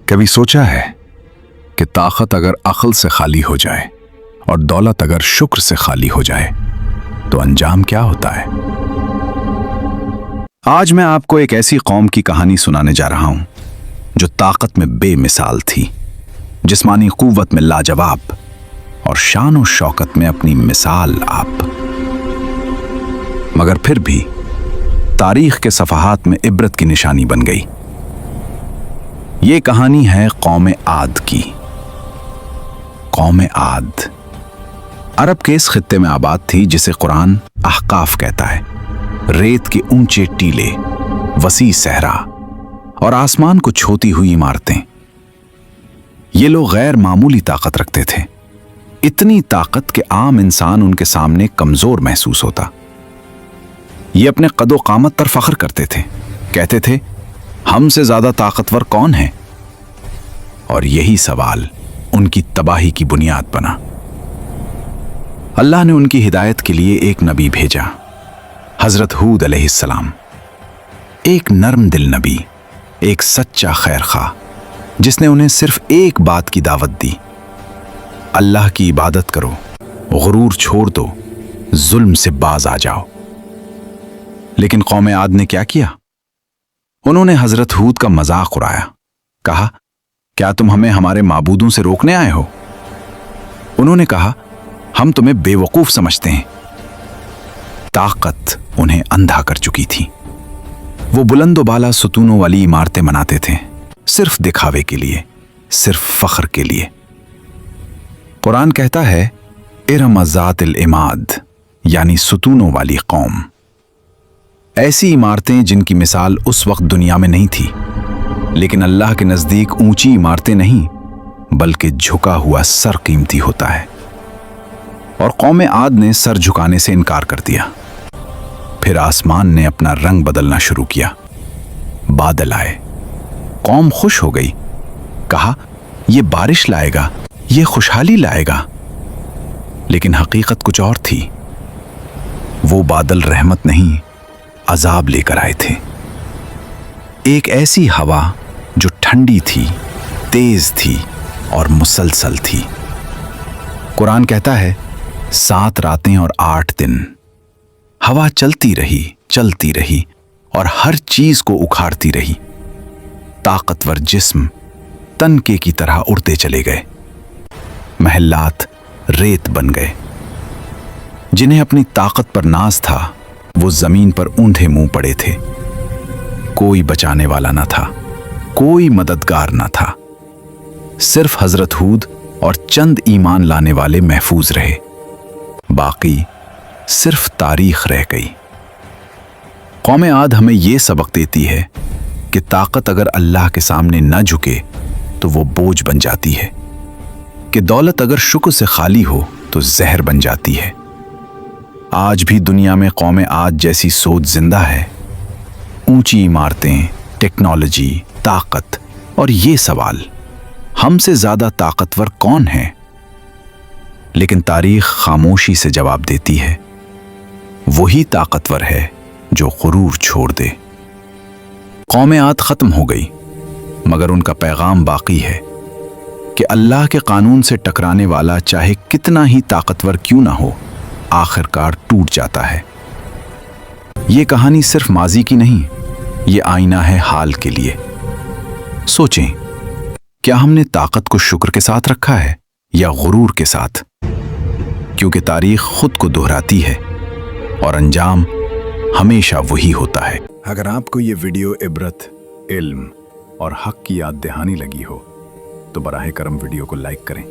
कभी सोचा है कि ताकत अगर अक्ल से खाली हो जाए और दौलत अगर शुक्र से खाली हो जाए तो अंजाम क्या होता है? आज मैं आपको एक ऐसी कौम की कहानी सुनाने जा रहा हूं जो ताकत में बेमिसाल थी, जिस्मानी कुव्वत में लाजवाब और शान और शौकत में अपनी मिसाल आप, मगर फिर भी तारीख के सफहात में इबरत की निशानी बन गई। ये कहानी है कौम आद की। कौम आद अरब के इस खित्ते में आबाद थी जिसे कुरान अहकाफ कहता है। रेत के ऊंचे टीले, वसी सहरा और आसमान को छूती हुई इमारतें। ये लोग गैर मामूली ताकत रखते थे, इतनी ताकत कि आम इंसान उनके सामने कमजोर महसूस होता। ये अपने कदो कामत पर फख्र करते थे, कहते थे हमसे ज्यादा ताकतवर कौन है? और यही सवाल उनकी तबाही की बुनियाद बना। अल्लाह ने उनकी हिदायत के लिए एक नबी भेजा, हजरत हूद अलैहिस्सलाम। एक नर्म दिल नबी, एक सच्चा खैर खा, जिसने उन्हें सिर्फ एक बात की दावत दी, अल्लाह की इबादत करो, गुरूर छोड़ दो, जुल्म से बाज आ जाओ। लेकिन कौम आद ने क्या किया? उन्होंने हजरत हूद का मजाक उड़ाया, कहा क्या तुम हमें हमारे माबूदों से रोकने आए हो? उन्होंने कहा हम तुम्हें बेवकूफ समझते हैं। ताकत उन्हें अंधा कर चुकी थी। वो बुलंदो बाला सुतूनों वाली इमारतें बनाते थे, सिर्फ दिखावे के लिए, सिर्फ फख्र के लिए। कुरान कहता है इरम ज़ातिल इमाद, यानी सुतूनों वाली कौम। ऐसी इमारतें जिनकी मिसाल उस वक्त दुनिया में नहीं थी, लेकिन अल्लाह के नजदीक ऊंची इमारतें नहीं बल्कि झुका हुआ सर कीमती होता है। और कौम आद ने सर झुकाने से इनकार कर दिया। फिर आसमान ने अपना रंग बदलना शुरू किया। बादल आए, कौम खुश हो गई, कहा यह बारिश लाएगा, यह खुशहाली लाएगा। लेकिन हकीकत कुछ और थी। वो बादल रहमत नहीं, अजाब लेकर आए थे। एक ऐसी हवा जो ठंडी थी, तेज थी और मुसलसल थी। कुरान कहता है 7 रातें और 8 दिन हवा चलती रही और हर चीज को उखाड़ती रही। ताकतवर जिस्म तनके की तरह उड़ते चले गए। महल्लात रेत बन गए। जिन्हें अपनी ताकत पर नाज था वो जमीन पर ऊंधे मुंह पड़े थे। कोई बचाने वाला न था, कोई मददगार न था। सिर्फ हजरत हूद और चंद ईमान लाने वाले महफूज रहे, बाकी सिर्फ तारीख रह गई। कौम आद हमें यह सबक देती है कि ताकत अगर अल्लाह के सामने न झुके तो वो बोझ बन जाती है, कि दौलत अगर शुक्र से खाली हो तो जहर बन जाती है। आज भी दुनिया में कौम आद जैसी सोच जिंदा है। ऊंची इमारतें, टेक्नोलॉजी, ताकत और ये सवाल हमसे ज्यादा ताकतवर कौन है? लेकिन तारीख खामोशी से जवाब देती है वही ताकतवर है जो गुरूर छोड़ दे। कौम आद खत्म हो गई, मगर उनका पैगाम बाकी है कि अल्लाह के कानून से टकराने वाला चाहे कितना ही ताकतवर क्यों ना हो, आखिरकार टूट जाता है। ये कहानी सिर्फ माजी की नहीं, ये आईना है हाल के लिए। सोचें, क्या हमने ताकत को शुक्र के साथ रखा है या गुरूर के साथ? क्योंकि तारीख खुद को दोहराती है और अंजाम हमेशा वही होता है। अगर आपको ये वीडियो इबरत, इल्म और हक की याद दहानी लगी हो तो बराह करम वीडियो को लाइक करें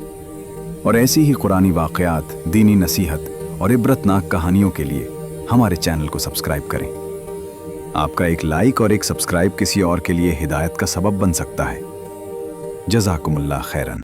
और ऐसी ही कुरानी वाक़यात, दीनी नसीहत और इबरतनाक कहानियों के लिए हमारे चैनल को सब्सक्राइब करें। आपका एक लाइक और एक सब्सक्राइब किसी और के लिए हिदायत का सबब बन सकता है। जज़ाकुमुल्लाह खैरन।